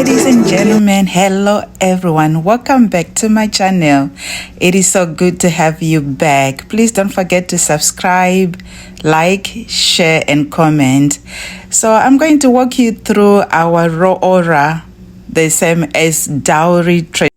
Ladies and gentlemen, hello everyone, welcome back to my channel. It is so good to have you back. Please don't forget to subscribe, like, share and comment. So I'm going to walk you through our Roora, the same as dowry trade.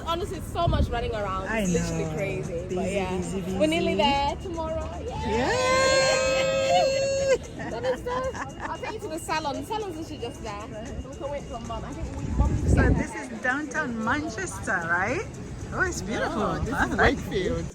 Honestly, it's so much running around. It's literally crazy. But yeah, we're nearly there tomorrow. Yeah. I'll take you to the salon. The salon's literally just there. We can wait for mom. I think mom. So this is downtown Manchester, right? Oh, it's beautiful. Oh, this is Wakefield.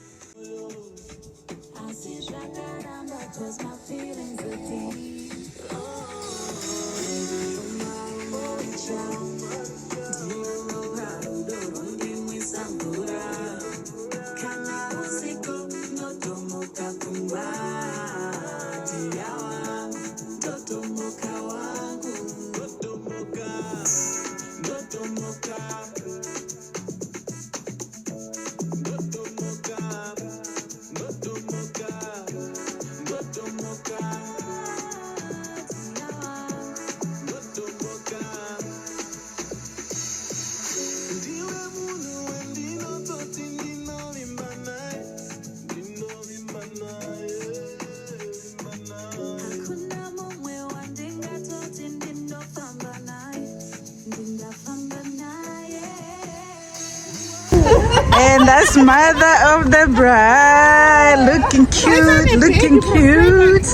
And that's mother of the bride, looking cute, looking cute.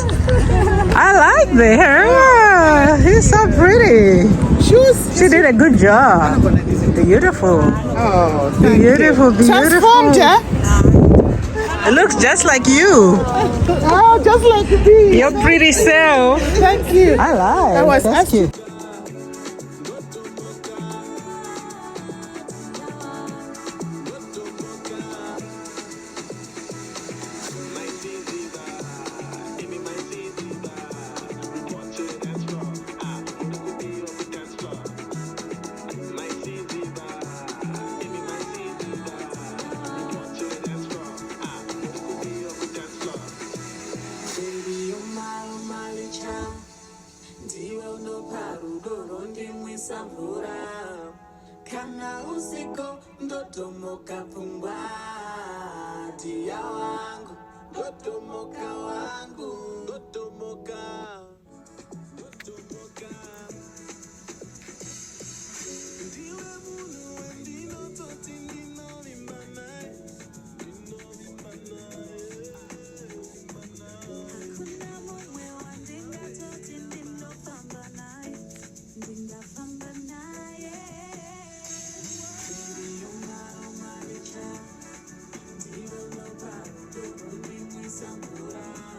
I like the hair. He's so pretty. She did a good job. Beautiful. Oh, Beautiful, beautiful. Transformed, yeah? It looks just like you. Oh, just like me. Your pretty self. Thank you. I like. That was That's cute. Kana usiko Ndodhomoka pungwa dia wangu Ndodhomoka wangu Ndodhomoka ndiwe munhu wendinototi ndinovimba naye hakuna mumwe wandingatoti ndinofamba naye ndingafamba naye. Kana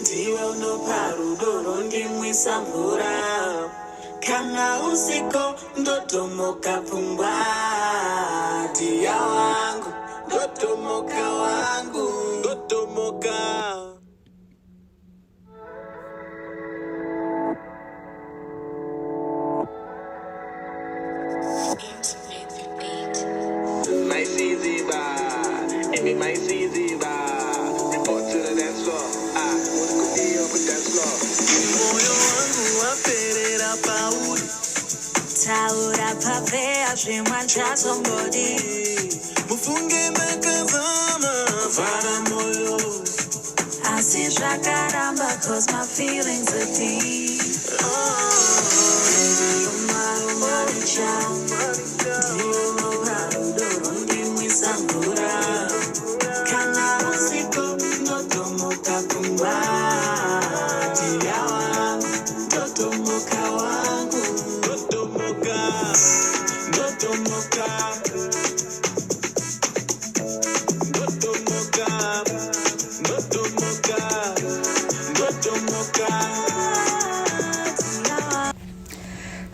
ndiwe unopa rudo rondimwisa mvura kana usiko ndodhomoka pfungwa diya wangu ndodhomoka wangu ndodhomoka. My Siziba, give me my Siziba. Report to the dance floor. Wanna go be up with dance floor. Moyo wangu waperera pauri. Taura papea zvemwanja somebody. Mufunge makazama vara moyo. Asi zvakaramba cause my feelings are deep. Baby, you're my child.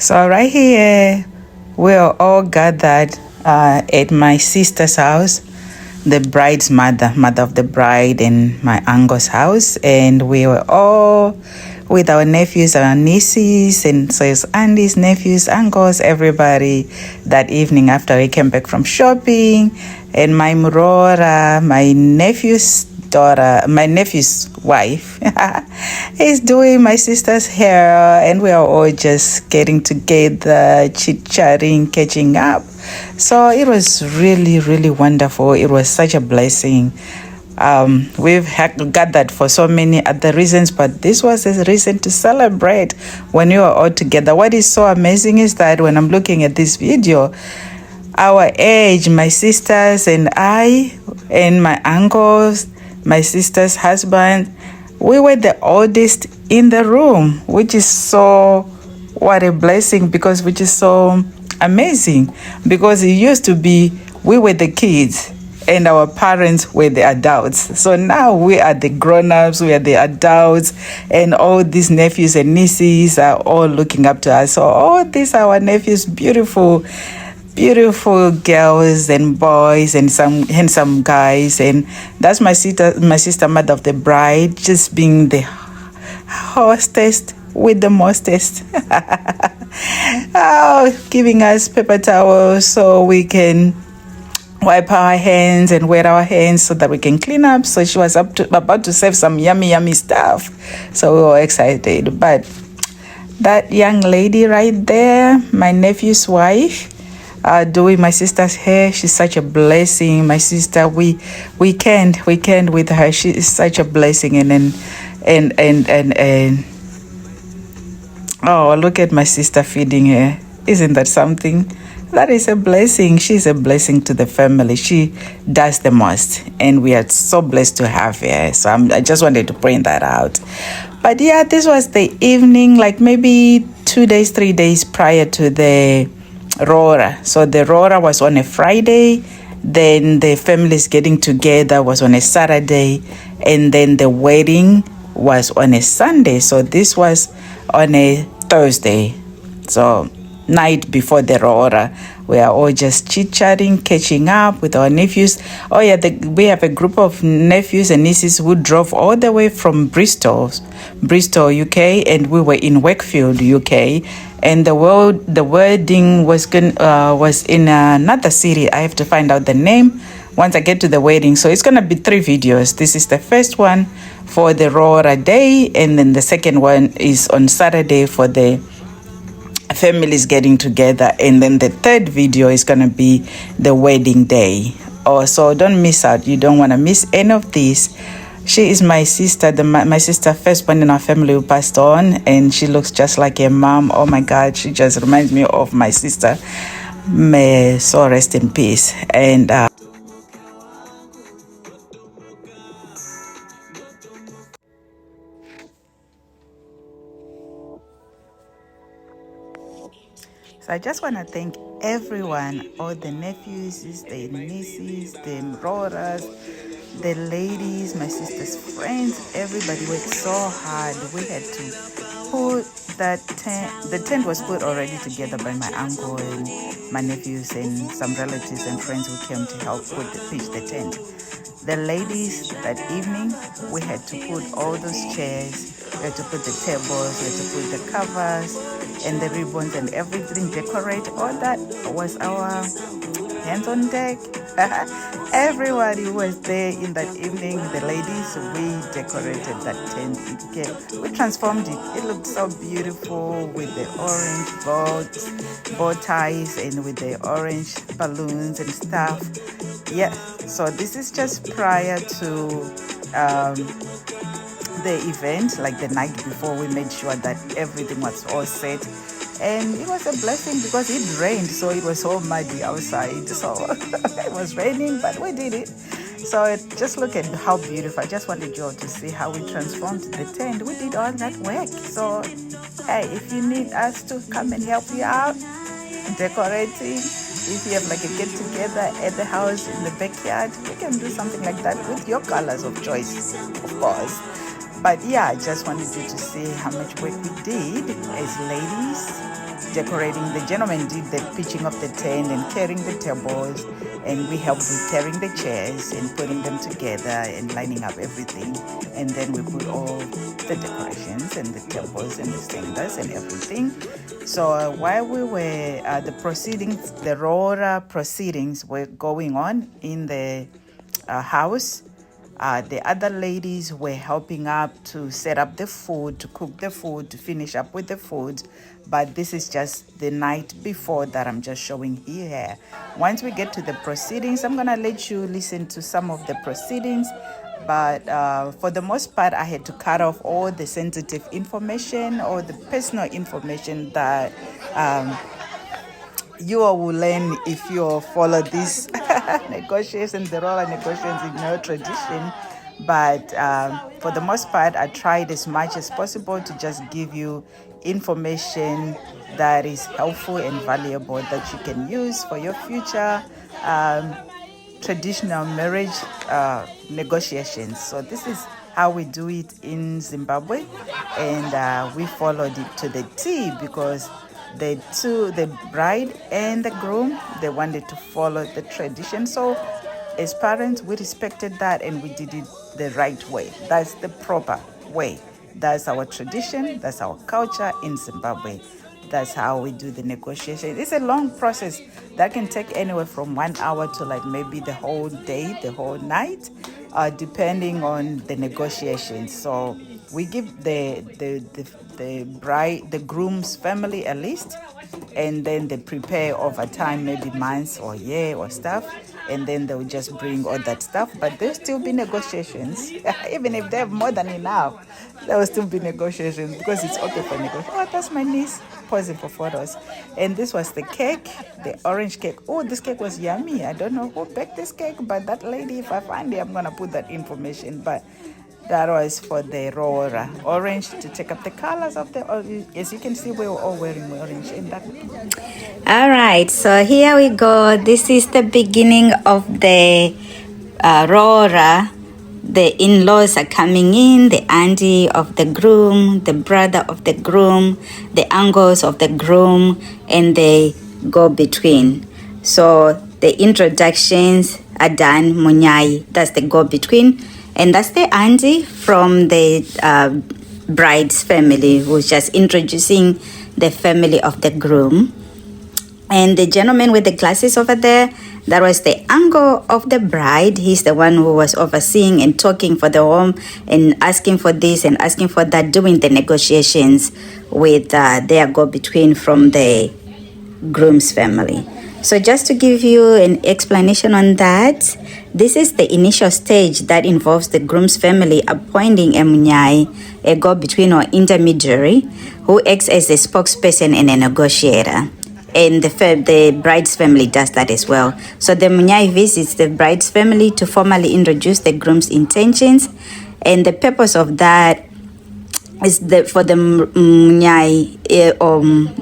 So right here, we're all gathered at my sister's house, the bride's mother of the bride, and my uncle's house, and we were all with our nephews, our nieces, and so his aunties, nephews, uncles, everybody that evening after we came back from shopping. And my Roora, my nephew's daughter, my nephew's wife, is doing my sister's hair, and we are all just getting together, chit-chatting, catching up. So it was really, really wonderful. It was such a blessing. We've gathered for so many other reasons, but this was a reason to celebrate when you are all together. What is so amazing is that when I'm looking at this video, our age, my sisters and I, and my uncles, my sister's husband, we were the oldest in the room, which is so, what a blessing, because which is so amazing, because it used to be we were the kids and our parents were the adults. So now we are the grown-ups, we are the adults, and all these nephews and nieces are all looking up to us. So all these are our nephews, beautiful girls and boys and some handsome guys, and that's my sister mother of the bride, just being the hostess with the mostest. Giving us paper towels so we can wipe our hands and wet our hands so that we can clean up. So she was about to serve some yummy stuff, so we were excited. But that young lady right there, my nephew's wife, doing my sister's hair, she's such a blessing. My sister, we can't with her. She is such a blessing. And oh, look at my sister feeding her. Isn't that something? That is a blessing. She's a blessing to the family. She does the most, and we are so blessed to have her. So I just wanted to point that out. But yeah, this was the evening, like maybe 2 days, 3 days prior to the Roora. So the Roora was on a Friday, then the families getting together was on a Saturday, and then the wedding was on a Sunday. So this was on a Thursday. So night before the Roora, we are all just chit-chatting, catching up with our nephews. Oh yeah, we have a group of nephews and nieces who drove all the way from Bristol, UK, and we were in Wakefield, UK. And the wedding was in another city. I have to find out the name once I get to the wedding. So it's gonna be 3 videos. This is the first one for the Roora day, and then the second one is on Saturday for the families getting together, and then the third video is gonna be the wedding day. Oh, so don't miss out. You don't want to miss any of these. She is my sister, my sister firstborn in our family who passed on, and she looks just like her mom. Oh my God, she just reminds me of my sister. May so rest in peace. And so I just want to thank everyone, all the nephews, the nieces, the Rooras, the ladies, my sister's friends, everybody worked so hard. We had to put that tent. The tent was put already together by my uncle and my nephews and some relatives and friends who came to help pitch the tent. The ladies that evening, we had to put all those chairs, we had to put the tables, we had to put the covers and the ribbons and everything, decorate. All that was our hands on deck. Everybody was there in that evening. The ladies, we decorated that tent. We transformed it. It looked so beautiful with the orange bow ties and with the orange balloons and stuff. Yeah, so this is just prior to the event, like the night before. We made sure that everything was all set. And it was a blessing because it rained, so it was so muddy outside. So it was raining, but we did it. So just look at how beautiful. I just wanted you all to see how we transformed the tent. We did all that work. So, hey, if you need us to come and help you out, decorating, if you have like a get together at the house in the backyard, we can do something like that with your colors of choice, of course. But yeah, I just wanted you to see how much work we did as ladies, decorating. The gentlemen did the pitching of the tent and carrying the tables, and we helped with carrying the chairs and putting them together and lining up everything. And then we put all the decorations and the tables and the standers and everything. So while we were the proceedings, the Roora proceedings were going on in the house, the other ladies were helping up to set up the food, to cook the food, to finish up with the food. But this is just the night before that I'm just showing here. Once we get to the proceedings, I'm going to let you listen to some of the proceedings. But for the most part, I had to cut off all the sensitive information or the personal information that you all will learn if you follow these negotiations, the Roora negotiations in your tradition. But for the most part, I tried as much as possible to just give you information that is helpful and valuable that you can use for your future traditional marriage negotiations. So this is how we do it in Zimbabwe, and we followed it to the T because the bride and the groom, they wanted to follow the tradition. So as parents, we respected that and we did it the right way. That's the proper way. That's our tradition. That's our culture in Zimbabwe. That's how we do the negotiation. It's a long process that can take anywhere from 1 hour to like maybe the whole day, the whole night, depending on the negotiations. So we give the bride, the groom's family a list, and then they prepare over time, maybe months or year or stuff, and then they'll just bring all that stuff. But there'll still be negotiations. Even if they have more than enough, there will still be negotiations because it's okay for negotiation. Oh, that's my niece posing for photos. And this was the cake, the orange cake. Oh, this cake was yummy. I don't know who baked this cake, but that lady, if I find it, I'm going to put that information. But that was for the Roora. Orange to take up the colors of the orange. As you can see, we were all wearing orange in that. All right, so here we go. This is the beginning of the Roora. The in-laws are coming in, the auntie of the groom, the brother of the groom, the uncles of the groom, and they go between. So the introductions are done, Munyai, that's the go between. And that's the auntie from the bride's family who's just introducing the family of the groom. And the gentleman with the glasses over there, that was the uncle of the bride. He's the one who was overseeing and talking for the home and asking for this and asking for that, doing the negotiations with their go-between from the groom's family. So just to give you an explanation on that, this is the initial stage that involves the groom's family appointing a munyai, a go-between or intermediary, who acts as a spokesperson and a negotiator. And the bride's family does that as well. So the munyai visits the bride's family to formally introduce the groom's intentions. And the purpose of that is for the munyai,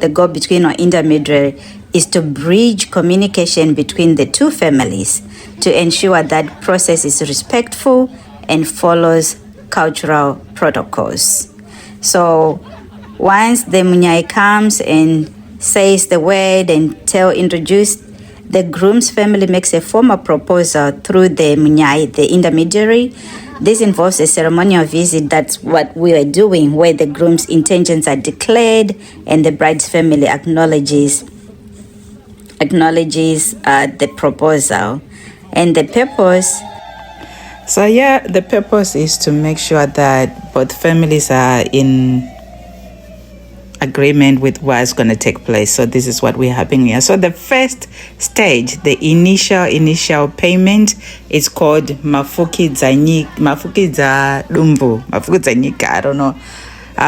the go-between or intermediary, is to bridge communication between the two families to ensure that process is respectful and follows cultural protocols. So once the Munyai comes and says the word and introduce, the groom's family makes a formal proposal through the Munyai, the intermediary. This involves a ceremonial visit. That's what we are doing, where the groom's intentions are declared and the bride's family acknowledges the proposal. And the purpose. So yeah, the purpose is to make sure that both families are in agreement with what's going to take place. So this is what we're having here. So the first stage, the initial payment, is called mafuki za lumbu. I don't know.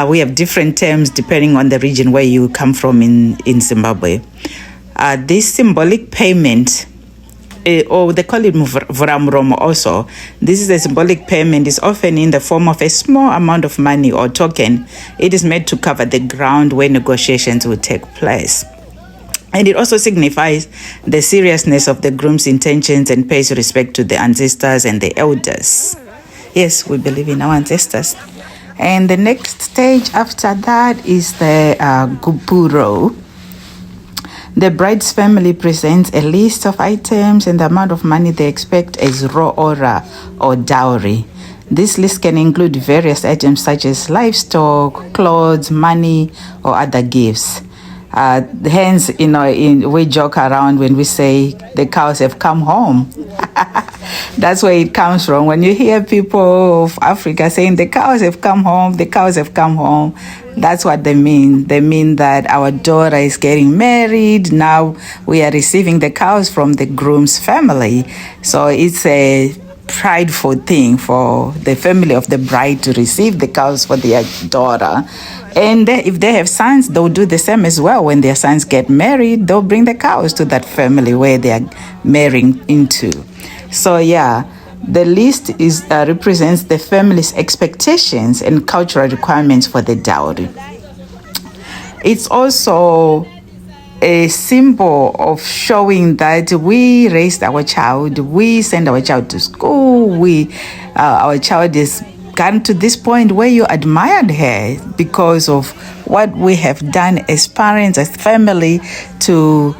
We have different terms depending on the region where you come from in Zimbabwe. This symbolic payment, or they call it vuramromo also. This is a symbolic payment. Is often in the form of a small amount of money or token. It is made to cover the ground where negotiations will take place. And it also signifies the seriousness of the groom's intentions and pays respect to the ancestors and the elders. Yes, we believe in our ancestors. And the next stage after that is the gupuro. The bride's family presents a list of items and the amount of money they expect as Roora or dowry. This list can include various items such as livestock, clothes, money, or other gifts. Hence, we joke around when we say the cows have come home. That's where it comes from. When you hear people of Africa saying the cows have come home, the cows have come home, that's what they mean. They mean that our daughter is getting married. Now we are receiving the cows from the groom's family. So it's a prideful thing for the family of the bride to receive the cows for their daughter. And if they have sons, they'll do the same as well. When their sons get married, they'll bring the cows to that family where they are marrying into. So yeah, the list represents the family's expectations and cultural requirements for the dowry. It's also a symbol of showing that we raised our child, we send our child to school, our child is gotten to this point where you admired her because of what we have done as parents, as family, to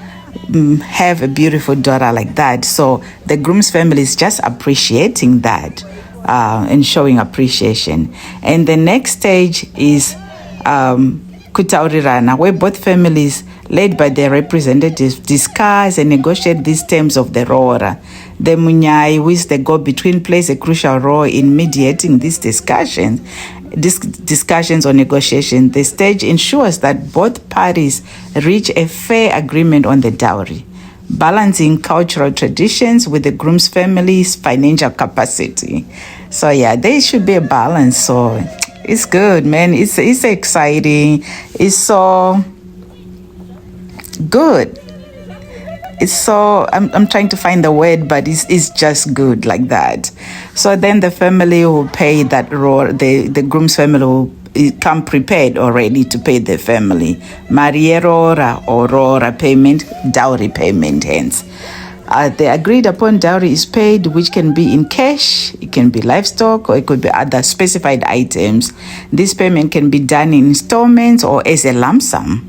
have a beautiful daughter like that. So the groom's family is just appreciating that and showing appreciation. And the next stage is Kutaurirana, where both families, led by their representatives, discuss and negotiate these terms of the Roora. The Munyai, which the go-between, plays a crucial role in mediating these discussions or negotiations. The stage ensures that both parties reach a fair agreement on the dowry, balancing cultural traditions with the groom's family's financial capacity. So yeah, there should be a balance. So it's good, man. It's exciting. It's so good. It's so, I'm trying to find the word, but it's just good like that. So then the family will pay that role, the groom's family will come prepared already to pay the family. Mariera or Roora payment, dowry payment hence. The agreed upon dowry is paid, which can be in cash, it can be livestock, or it could be other specified items. This payment can be done in installments or as a lump sum.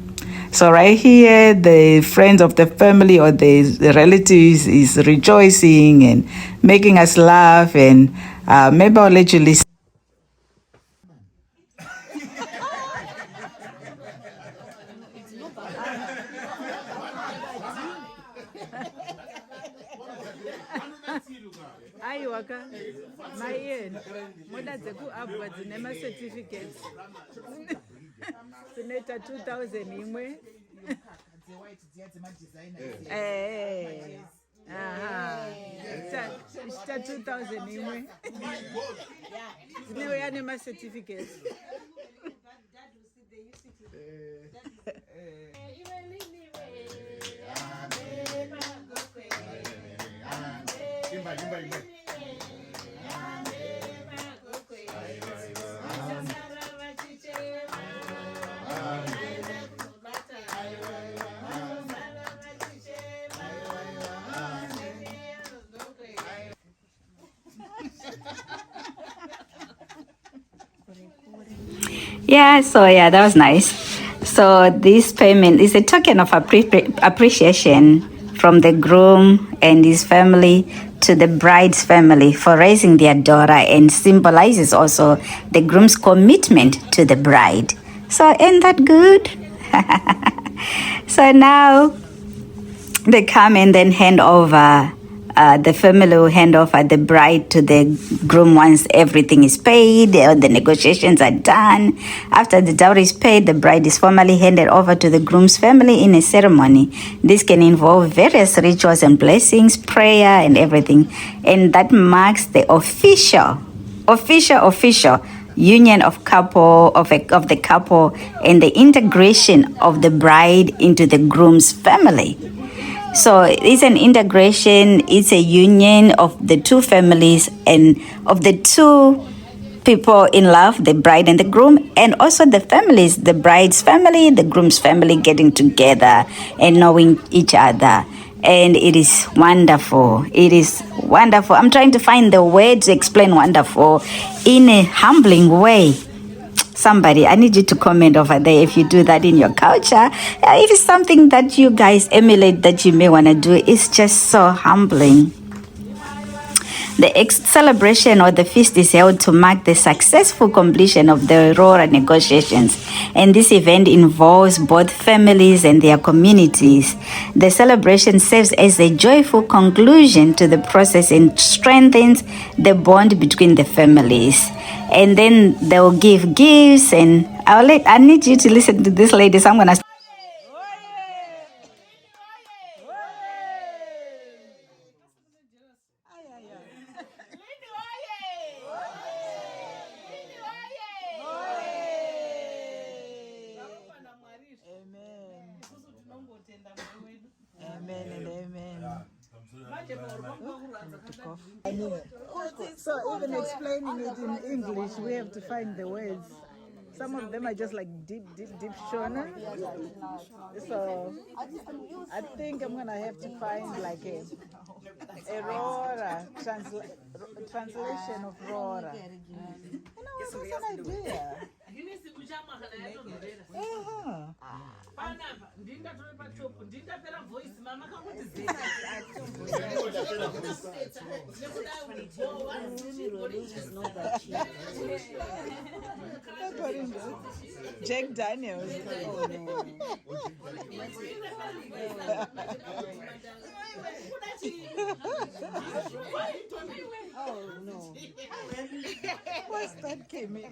So right here, the friends of the family or the relatives is rejoicing and making us laugh, and maybe I'll let you listen. Aiwaka, my end, Moda Zeku Abwa, the NEMA certificates. Senator 2000 imwe. It's 2000 imwe. Zine ya NEMA certificates. Yeah, so yeah, that was nice. So this payment is a token of appreciation from the groom and his family to the bride's family for raising their daughter, and symbolizes also the groom's commitment to the bride. So ain't that good? So now they come and then hand over, the family will hand over the bride to the groom once everything is paid, the negotiations are done. After the dowry is paid, the bride is formally handed over to the groom's family in a ceremony. This can involve various rituals and blessings, prayer and everything. And that marks the official union of the couple and the integration of the bride into the groom's family. So it's an integration, it's a union of the two families and of the two people in love, the bride and the groom, and also the families, the bride's family, the groom's family getting together and knowing each other. And it is wonderful. It is wonderful. I'm trying to find the word to explain wonderful in a humbling way. Somebody, I need you to comment over there if you do that in your culture. If it's something that you guys emulate that you may want to do, it's just so humbling. The celebration or the feast is held to mark the successful completion of the Roora negotiations, and this event involves both families and their communities. The celebration serves as a joyful conclusion to the process and strengthens the bond between the families. And then they'll give gifts, and I need you to listen to this lady, so I'm gonna. Amen and amen. So even explaining it in English, we have to find the words. Some of them are just like deep Shona. So I think I'm gonna have to find like a Roora translation of Roora. You know, what's an idea? Jack Daniels. Oh no. What's that, Kimmy?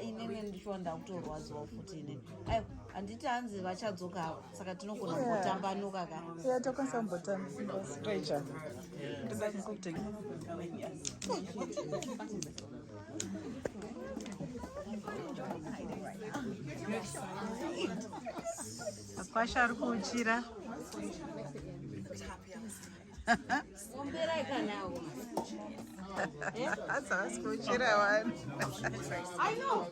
inini ndichonda kutorwadziwa futi ine ayo handiti hanzi vachadzoka saka tinogona kumbotambanuka kana tokwanisa kumbotambastrecha akwasha ari kuuchira omberai kanawo That's a school cheetah one. I know.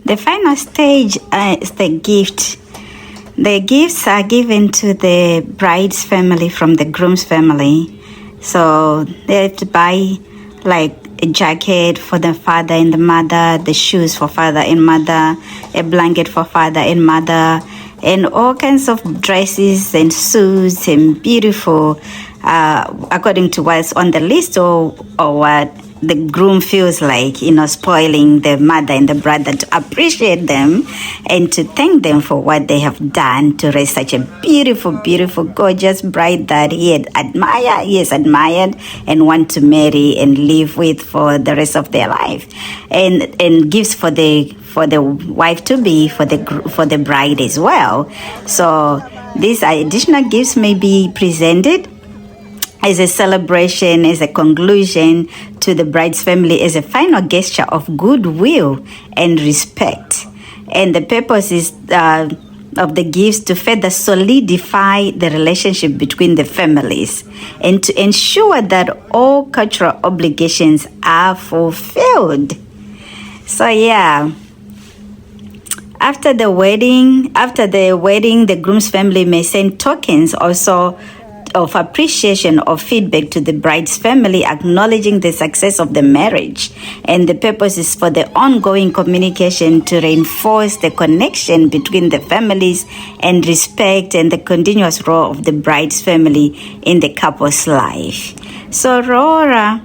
The final stage is the gift. The gifts are given to the bride's family from the groom's family. So they have to buy like a jacket for the father and the mother, the shoes for father and mother, a blanket for father and mother, and all kinds of dresses and suits and beautiful, according to what's on the list or what the groom feels like, spoiling the mother and the brother, to appreciate them and to thank them for what they have done to raise such a beautiful, beautiful, gorgeous bride that he has admired and want to marry and live with for the rest of their life, and gifts for the wife to be, for the bride as well. So these additional gifts may be presented as a celebration, as a conclusion to the bride's family, as a final gesture of goodwill and respect. And the purpose is of the gifts to further solidify the relationship between the families and to ensure that all cultural obligations are fulfilled. So yeah, after the wedding, the groom's family may send tokens also of appreciation or feedback to the bride's family, acknowledging the success of the marriage. And the purpose is for the ongoing communication to reinforce the connection between the families and respect and the continuous role of the bride's family in the couple's life. So Roora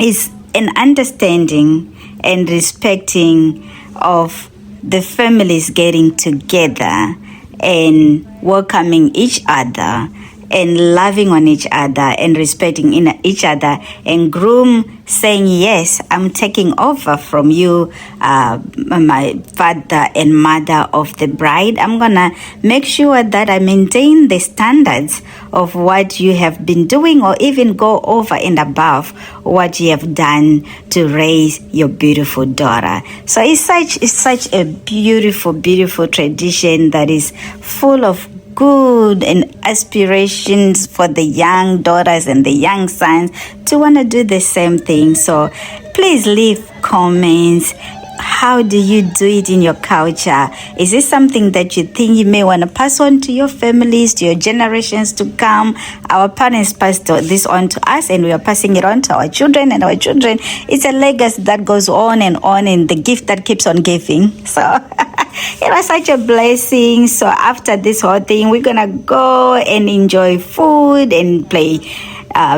is an understanding and respecting of the families getting together and welcoming each other and loving on each other and respecting each other, and groom saying, yes, I'm taking over from you, my father and mother of the bride. I'm gonna make sure that I maintain the standards of what you have been doing, or even go over and above what you have done to raise your beautiful daughter. So it's such a beautiful, beautiful tradition that is full of good and aspirations for the young daughters and the young sons to want to do the same thing. So please leave comments. How do you do it in your culture? Is this something that you think you may want to pass on to your families, to your generations to come? Our parents passed this on to us, and we are passing it on to our children and our children. It's a legacy that goes on, and the gift that keeps on giving. So it was such a blessing. So after this whole thing, we're gonna go and enjoy food and play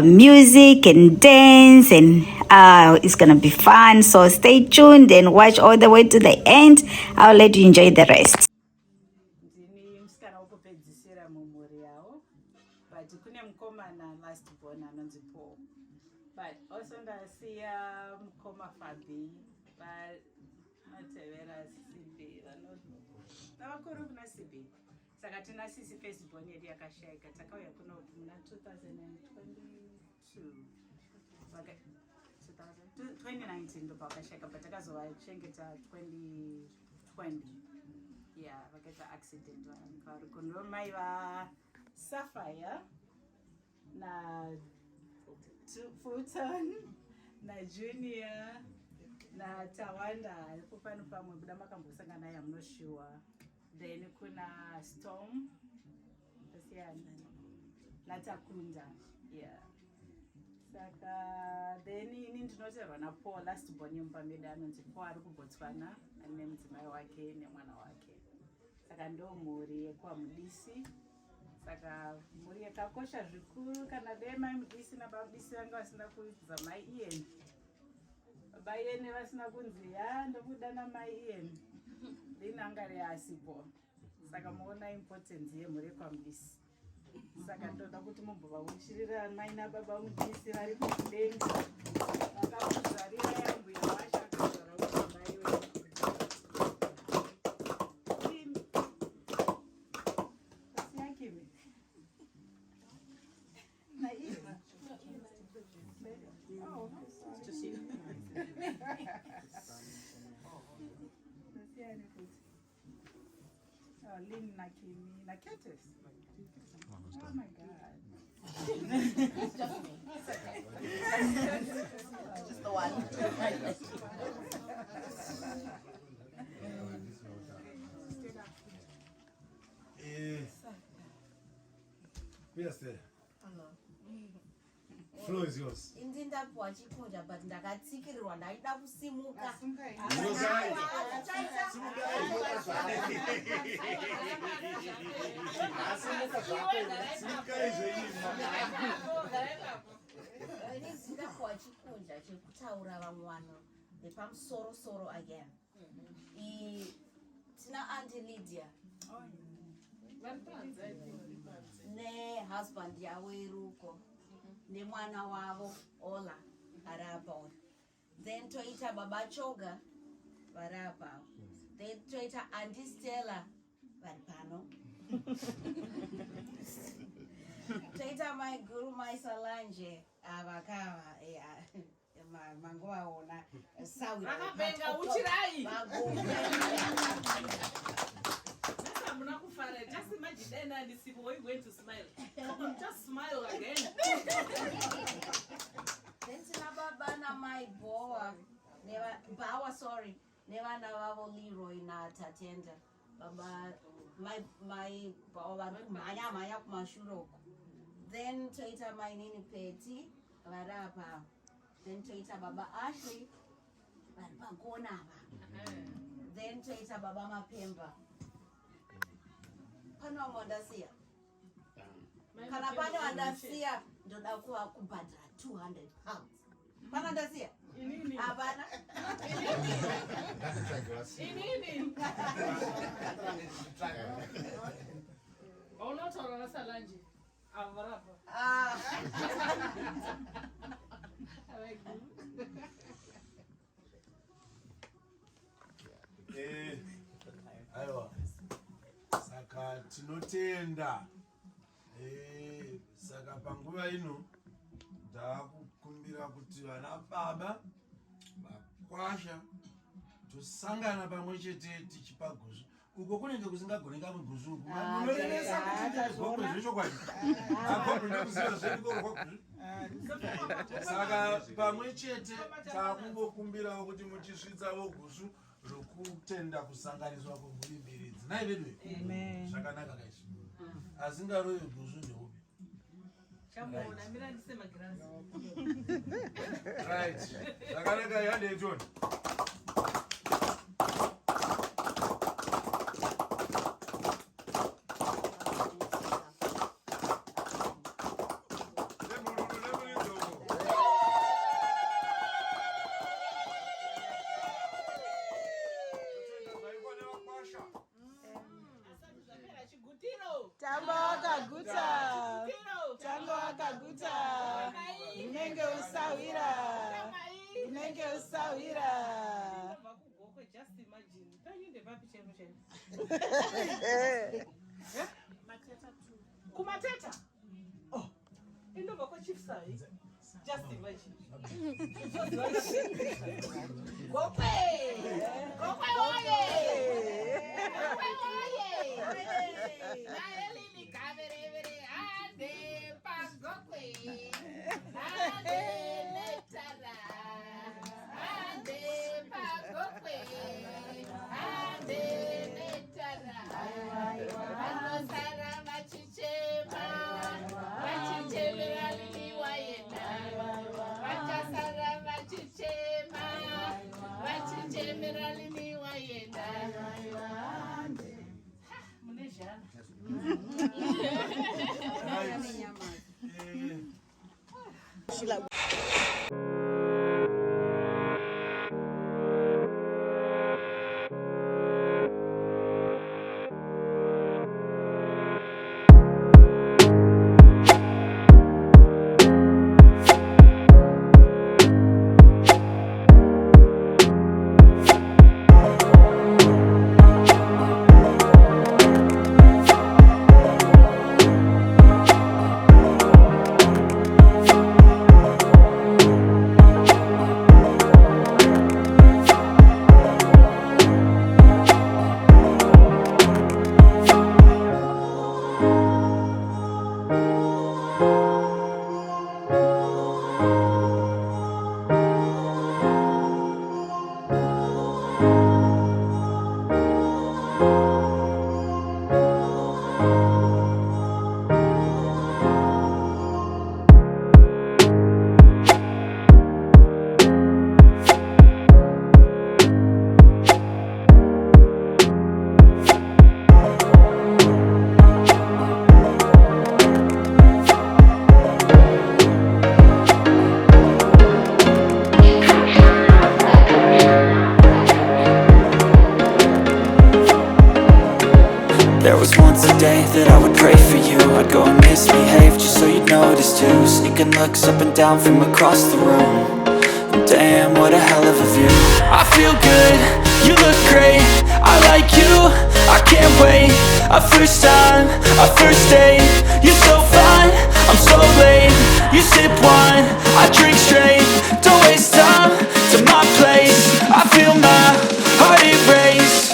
music and dance, and it's gonna be fun. So stay tuned and watch all the way to the end. I'll let you enjoy the rest. Ndini musikana wokupedzisira mumhuri yavo, but kune mukomana last born anonzi Paul, but also ndasiya mukoma Fabi vanotevera Sibi, navakuru kuna Sibi. Saka tina sisi first born yedu yakashayika, takauya kuno muna 2019 ndo pakashayika, but takazovachengeta 2020. Yeah, vakaita accident vari kuno mai va Sapphire na Fulton na Junior na Tawanda. Ipo pano pamwe buda makambosangana naye, I'm not sure. Then kuna Storm na Takunda. Yeah. Saka then ini ndinoterwa na Paul last born yemupamedu anonzi Paul ari kuBotswana ane mudzimai wake nemwana wake. Saka ndo mhuri yekwaMudisi. Saka mhuri yakakosha zvikuru. Kana dai mai Mudisi nababa Mudisi vanga vasina kuudza mai Ian, baba Ian vasina kunzi ndokuda namai Ian, ndinangari asipo. Saka muona importance yemhuri yekwaMudisi. Saka ndoda kuti mumbova uchirira mai nababa Mudisi vari kudenga vakakuzarira mbuya washa akazara kuti mai wewe. Lynn na Kimi na Curtis. Oh my God. Just me. Just the one. Yes, floor is yours. Ndindapuwa chikudya but ndakatsikirirwa ndaida kusimuka. Ndingapuwa chikundla chekutaura vamwe vanhu vepamusoro again. Tina Auntie Lydia. Ne husband yavo iruko. Ne mwana wavo Ola arapa. Then toita Baba Choga varapa. Then toita Auntie Stella varipano. Toita my guru my Salanje avakava mangoa ona sawi. Benga uchirai. Just imagine then and see boy going to smile. Come on, just smile again. Then baba na my boa. Never bawa sorry. Never na wavo Leroy na tatenda. Baba my bawa maya kumashuro. Then toita my nini peti varapa. Then toita baba Ashley varapa kona. Then toita baba Mapemba. Pana mwandasia. Kana pana wandasia ndoda kuwa kubadra 200 pounds. Pana ndasia? Inini? Abana? Inini? Ona tora na Salanje. Avarapa. Aiwa. Saka tinotenda. Saka panguva ino ndakukumbira kuti vana baba vakwasha tosangana pamwe chete tichipa guzu. Uko kunenge kusingagoneka muguzu uku. Munorevesa kuti gokwe zvechokwadi. Apo ndinokuziva zvedu guzu. Saka pamwe chete takungokumbirawo kuti muchisvitsawo guzu rokutenda kusanganiswa kwemhuri mbiri idzi. Naivedwe? Amen. Zvakanaka kaizvi. Asingaroye guzu ndeupi? Chamona mira ndise magirazi. Right. Zvakanaka yande John. Just imagine. Don't you the baby chenu? Mateta too. Kumateta. Oh. Ndodhomoka chief sai. Just imagine. Gokwe! Gokwe oye! Gokwe oye! Naeli ni kaverevere ade pa gokwe. Ade letara. Ade pa gokwe. Ade letara. Ano sara machichema. Machichema aliniwa yena. Machasara machichema. Machichema aliniwa yena. Munejana. that I would pray for you. I'd go and misbehave just so you'd notice too. Sneaking looks up and down from across the room. Damn, what a hell of a view. I feel good, you look great, I like you, I can't wait. A first time, a first date, you're so fine, I'm so late. You sip wine, I drink straight. Don't waste time to my place. I feel my heart erase.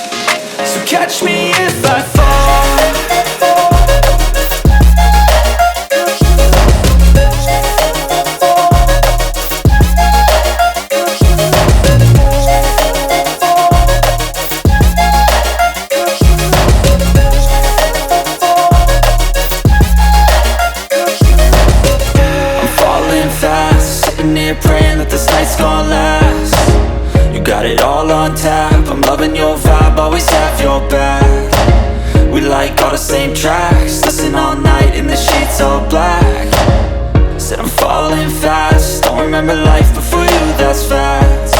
So catch me if I fall. Praying that this night's gonna last. You got it all on tap, I'm loving your vibe, always have your back. We like all the same tracks, listen all night in the sheets all black. Said I'm falling fast, don't remember life before you, that's facts.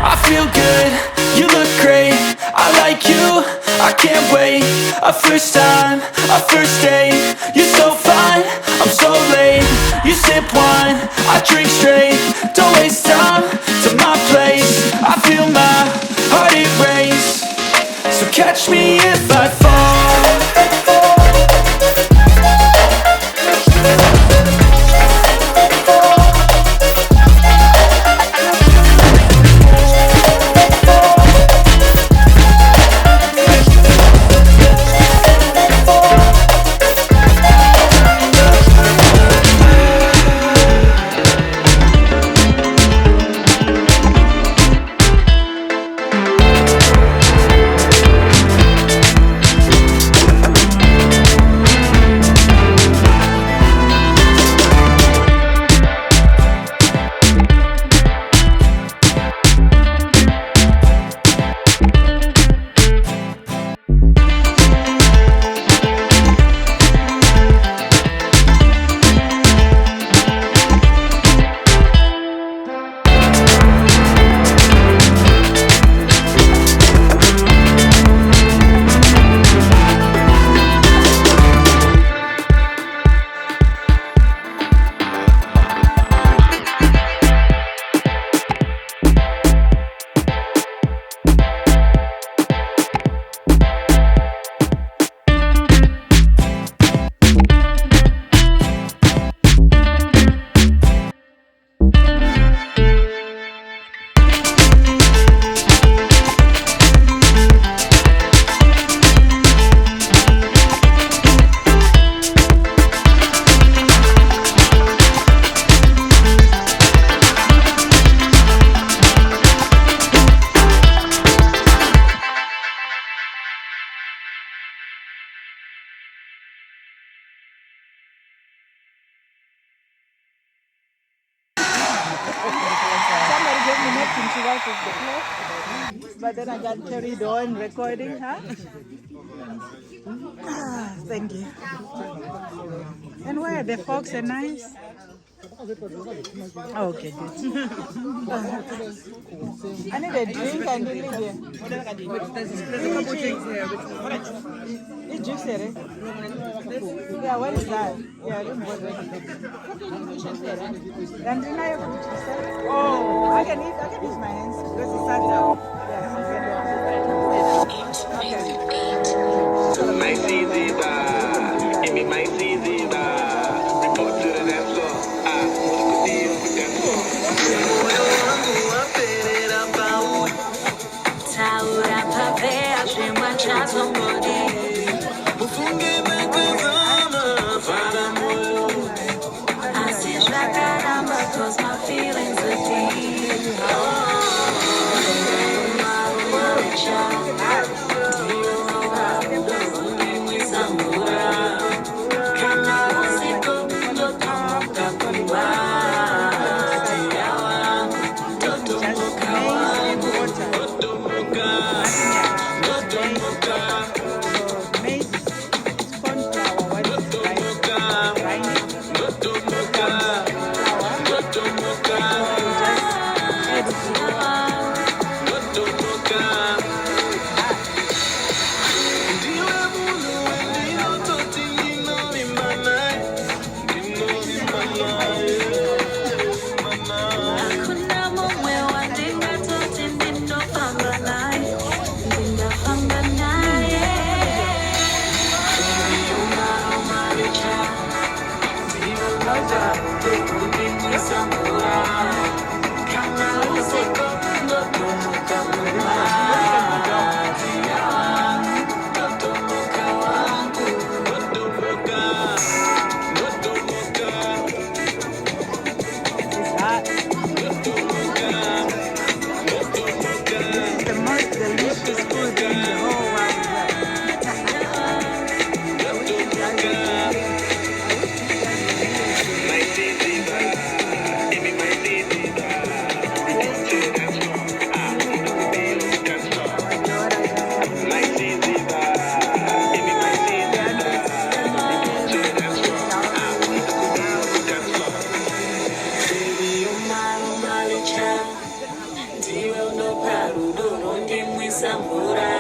I feel good, you look great, I like you, I can't wait. A first time, a first date, you're so fine, I'm so late. You sip wine, I drink straight. Don't waste time to my place. I feel my heart erase. So catch me if I fall. But then I got carried on recording, huh? Thank you. And where the folks are nice? Okay, good. I need a drink and you leave here. It's juice here. Yeah, what is that? Yeah, I don't know what oh, I can use my hands because it's sat down. My Siziba, give me my Siziba. Report to the dance floor. What could deal with dance floor? Cause my feelings are deep. rudo ndimwisa mvura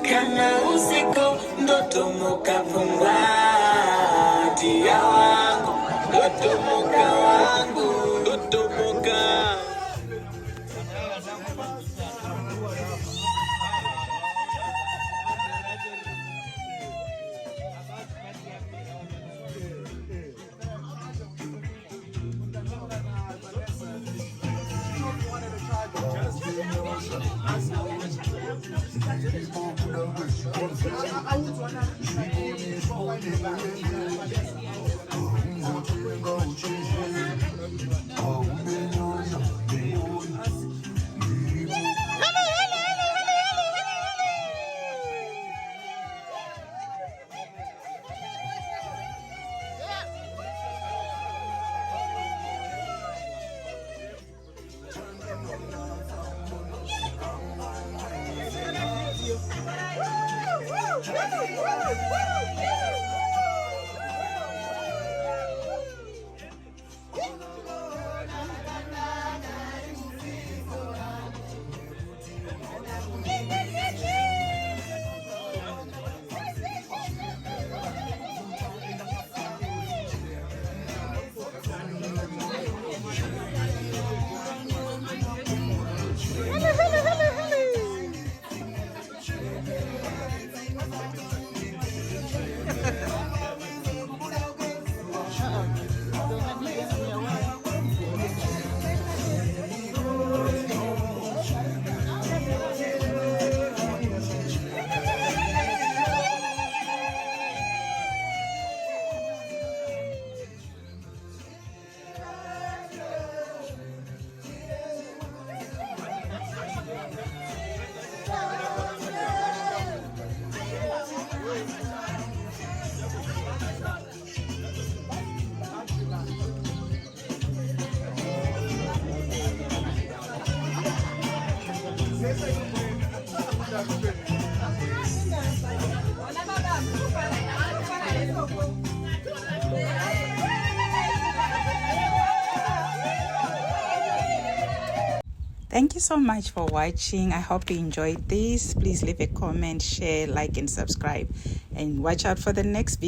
kana usiku ndodhomoka pfungwa ndiya wangu ndodhomoka wangu ndodhomoka. Thank you so much for watching. I hope you enjoyed this. Please leave a comment, share, like, and subscribe. And watch out for the next video.